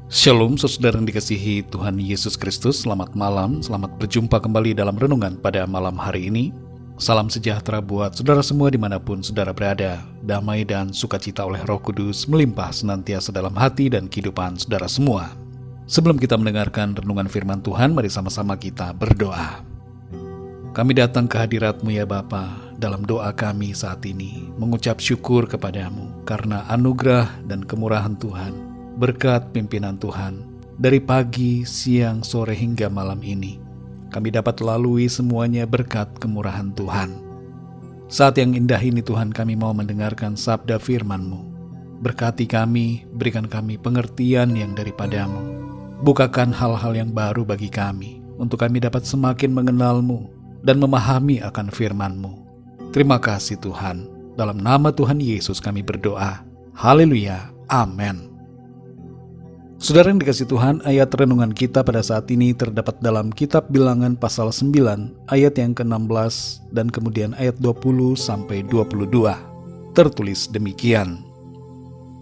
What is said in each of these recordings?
Shalom saudara yang dikasihi Tuhan Yesus Kristus. Selamat malam, selamat berjumpa kembali dalam renungan pada malam hari ini. Salam sejahtera buat saudara semua dimanapun saudara berada. Damai dan sukacita oleh Roh Kudus melimpah senantiasa dalam hati dan kehidupan saudara semua. Sebelum kita mendengarkan renungan firman Tuhan, mari sama-sama kita berdoa. Kami datang ke hadirat-Mu ya Bapa, dalam doa kami saat ini mengucap syukur kepadamu karena anugerah dan kemurahan Tuhan. Berkat pimpinan Tuhan, dari pagi, siang, sore hingga malam ini, kami dapat lalui semuanya berkat kemurahan Tuhan. Saat yang indah ini Tuhan, kami mau mendengarkan sabda firman-Mu. Berkati kami, berikan kami pengertian yang daripadamu. Bukakan hal-hal yang baru bagi kami, untuk kami dapat semakin mengenal-Mu dan memahami akan firman-Mu. Terima kasih Tuhan, dalam nama Tuhan Yesus kami berdoa. Haleluya, amin. Saudara yang dikasih Tuhan, ayat renungan kita pada saat ini terdapat dalam kitab Bilangan pasal 9 ayat yang ke-16 dan kemudian ayat 20-22. Tertulis demikian.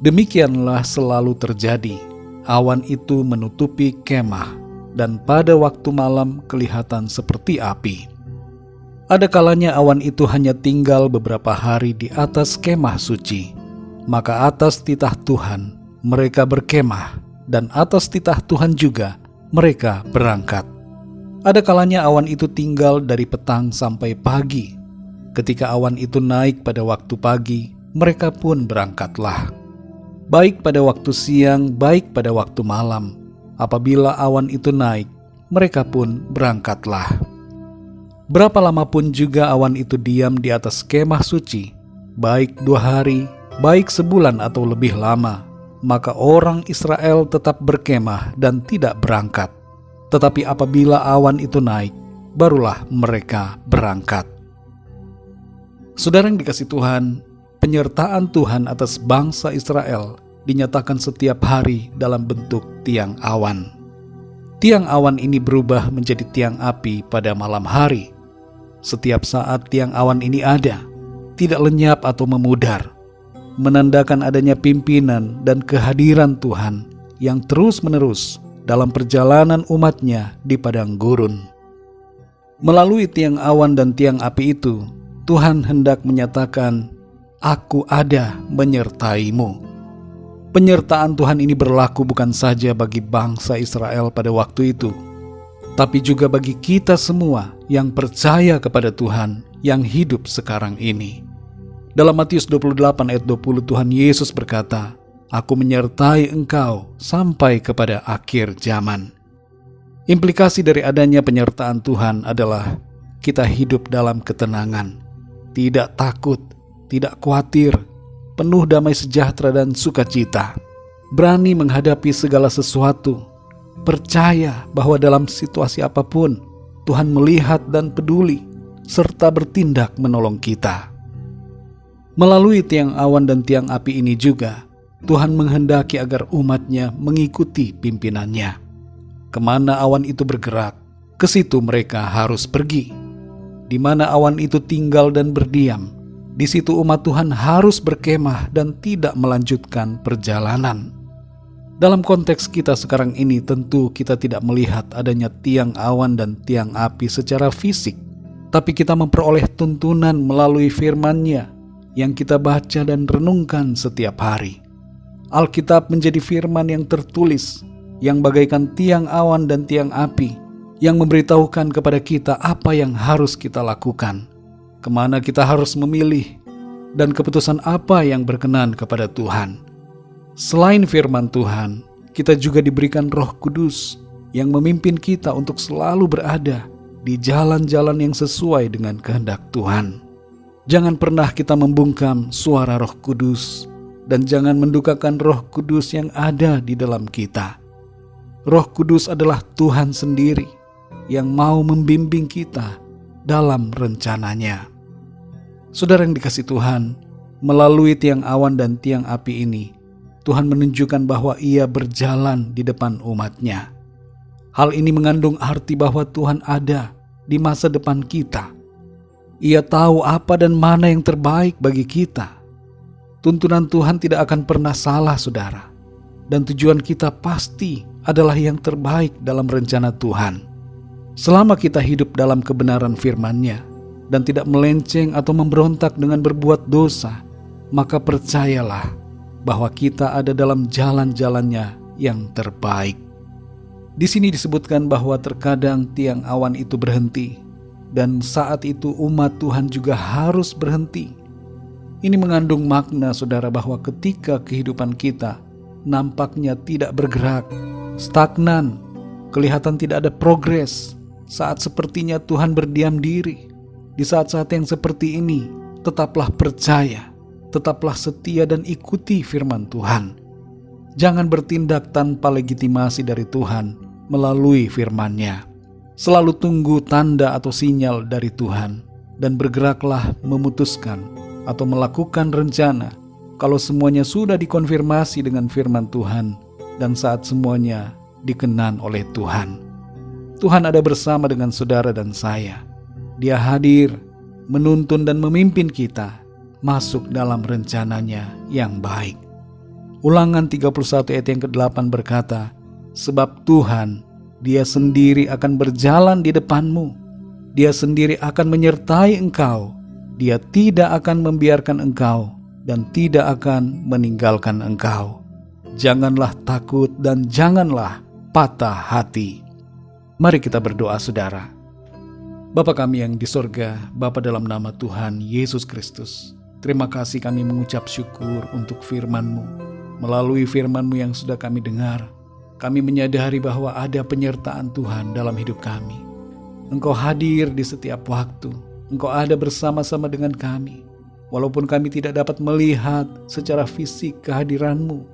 Demikianlah selalu terjadi, awan itu menutupi kemah dan pada waktu malam kelihatan seperti api. Ada kalanya awan itu hanya tinggal beberapa hari di atas kemah suci, maka atas titah Tuhan mereka berkemah, dan atas titah Tuhan juga mereka berangkat. Ada kalanya awan itu tinggal dari petang sampai pagi. Ketika awan itu naik pada waktu pagi, mereka pun berangkatlah. Baik pada waktu siang, baik pada waktu malam. Apabila awan itu naik, mereka pun berangkatlah. Berapa lama pun juga awan itu diam di atas kemah suci, baik 2 hari, baik sebulan atau lebih lama, maka orang Israel tetap berkemah dan tidak berangkat. Tetapi apabila awan itu naik, barulah mereka berangkat. Saudara yang dikasih Tuhan, penyertaan Tuhan atas bangsa Israel dinyatakan setiap hari dalam bentuk tiang awan. Tiang awan ini berubah menjadi tiang api pada malam hari. Setiap saat tiang awan ini ada, tidak lenyap atau memudar, menandakan adanya pimpinan dan kehadiran Tuhan yang terus-menerus dalam perjalanan umatnya di padang gurun. Melalui tiang awan dan tiang api itu, Tuhan hendak menyatakan, "Aku ada menyertaimu." Penyertaan Tuhan ini berlaku bukan saja bagi bangsa Israel pada waktu itu, tapi juga bagi kita semua yang percaya kepada Tuhan yang hidup sekarang ini. Dalam Matius 28 ayat 20 Tuhan Yesus berkata, "Aku menyertai engkau sampai kepada akhir zaman." Implikasi dari adanya penyertaan Tuhan adalah kita hidup dalam ketenangan, tidak takut, tidak khawatir, penuh damai sejahtera dan sukacita, berani menghadapi segala sesuatu, percaya bahwa dalam situasi apapun Tuhan melihat dan peduli, serta bertindak menolong kita. Melalui tiang awan dan tiang api ini juga, Tuhan menghendaki agar umatnya mengikuti pimpinannya. Kemana awan itu bergerak, ke situ mereka harus pergi. Di mana awan itu tinggal dan berdiam, di situ umat Tuhan harus berkemah dan tidak melanjutkan perjalanan. Dalam konteks kita sekarang ini, tentu kita tidak melihat adanya tiang awan dan tiang api secara fisik, tapi kita memperoleh tuntunan melalui firman-Nya yang kita baca dan renungkan setiap hari. Alkitab menjadi firman yang tertulis, yang bagaikan tiang awan dan tiang api, yang memberitahukan kepada kita apa yang harus kita lakukan, kemana kita harus memilih, dan keputusan apa yang berkenan kepada Tuhan. Selain firman Tuhan, kita juga diberikan Roh Kudus yang memimpin kita untuk selalu berada di jalan-jalan yang sesuai dengan kehendak Tuhan. Jangan pernah kita membungkam suara Roh Kudus, dan jangan mendukakan Roh Kudus yang ada di dalam kita. Roh Kudus adalah Tuhan sendiri yang mau membimbing kita dalam rencananya. Saudara yang dikasih Tuhan, melalui tiang awan dan tiang api ini, Tuhan menunjukkan bahwa Ia berjalan di depan umat-Nya. Hal ini mengandung arti bahwa Tuhan ada di masa depan kita. Ia tahu apa dan mana yang terbaik bagi kita. Tuntunan Tuhan tidak akan pernah salah, saudara. dan tujuan kita pasti adalah yang terbaik dalam rencana Tuhan. Selama kita hidup dalam kebenaran firman-Nya dan tidak melenceng atau memberontak dengan berbuat dosa, maka percayalah bahwa kita ada dalam jalan-jalan-Nya yang terbaik. Di sini disebutkan bahwa terkadang tiang awan itu berhenti, dan saat itu umat Tuhan juga harus berhenti. Ini mengandung makna, saudara, bahwa ketika kehidupan kita nampaknya tidak bergerak, stagnan, kelihatan tidak ada progres, saat sepertinya Tuhan berdiam diri, di saat-saat yang seperti ini, tetaplah percaya, tetaplah setia dan ikuti firman Tuhan. Jangan bertindak tanpa legitimasi dari Tuhan melalui firman-Nya. Selalu tunggu tanda atau sinyal dari Tuhan, dan bergeraklah memutuskan atau melakukan rencana kalau semuanya sudah dikonfirmasi dengan firman Tuhan dan saat semuanya dikenan oleh Tuhan. Tuhan ada bersama dengan saudara dan saya. Dia hadir, menuntun dan memimpin kita masuk dalam rencananya yang baik. Ulangan 31 ayat yang ke-8 berkata, sebab Tuhan, Dia sendiri akan berjalan di depanmu. Dia sendiri akan menyertai engkau. Dia tidak akan membiarkan engkau dan tidak akan meninggalkan engkau. Janganlah takut dan janganlah patah hati. Mari kita berdoa, saudara. Bapa kami yang di sorga, Bapa dalam nama Tuhan Yesus Kristus, terima kasih kami mengucap syukur untuk firman-Mu. Melalui firman-Mu yang sudah kami dengar, kami menyadari bahwa ada penyertaan Tuhan dalam hidup kami. Engkau hadir di setiap waktu. Engkau ada bersama-sama dengan kami. Walaupun kami tidak dapat melihat secara fisik kehadiran-Mu,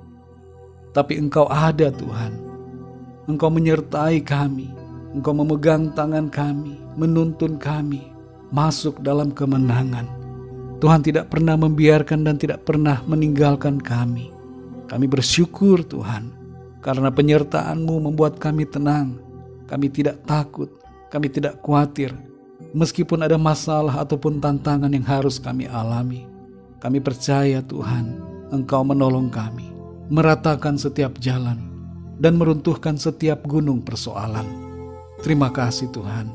tapi Engkau ada, Tuhan. Engkau menyertai kami. Engkau memegang tangan kami, menuntun kami masuk dalam kemenangan. Tuhan tidak pernah membiarkan dan tidak pernah meninggalkan kami. Kami bersyukur, Tuhan, karena penyertaan-Mu membuat kami tenang. Kami tidak takut, kami tidak khawatir. Meskipun ada masalah ataupun tantangan yang harus kami alami, kami percaya Tuhan, Engkau menolong kami, meratakan setiap jalan, dan meruntuhkan setiap gunung persoalan. Terima kasih Tuhan.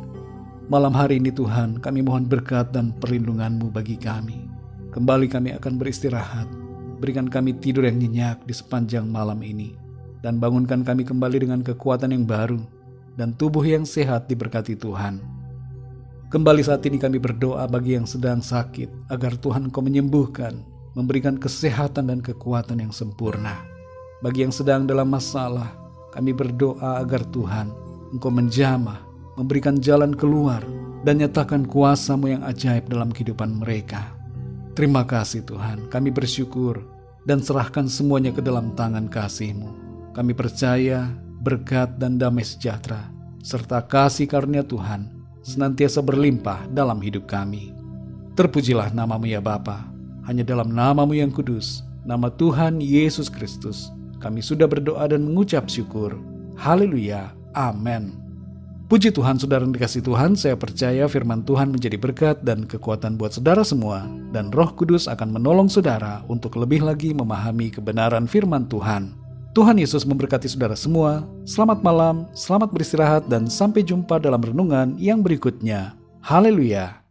Malam hari ini Tuhan, kami mohon berkat dan perlindungan-Mu bagi kami. Kembali kami akan beristirahat. Berikan kami tidur yang nyenyak di sepanjang malam ini, dan bangunkan kami kembali dengan kekuatan yang baru dan tubuh yang sehat diberkati Tuhan. Kembali saat ini kami berdoa bagi yang sedang sakit, agar Tuhan Engkau menyembuhkan, memberikan kesehatan dan kekuatan yang sempurna. Bagi yang sedang dalam masalah, kami berdoa agar Tuhan Engkau menjamah, memberikan jalan keluar, dan nyatakan kuasa-Mu yang ajaib dalam kehidupan mereka. Terima kasih Tuhan, kami bersyukur dan serahkan semuanya ke dalam tangan kasih-Mu. Kami percaya berkat dan damai sejahtera serta kasih karunia Tuhan senantiasa berlimpah dalam hidup kami. Terpujilah nama-Mu ya Bapa. Hanya dalam nama-Mu yang kudus, nama Tuhan Yesus Kristus, kami sudah berdoa dan mengucap syukur. Haleluya. Amin. Puji Tuhan, saudara yang dikasihi Tuhan, saya percaya firman Tuhan menjadi berkat dan kekuatan buat saudara semua, dan Roh Kudus akan menolong saudara untuk lebih lagi memahami kebenaran firman Tuhan. Tuhan Yesus memberkati saudara semua. Selamat malam, selamat beristirahat, dan sampai jumpa dalam renungan yang berikutnya. Haleluya.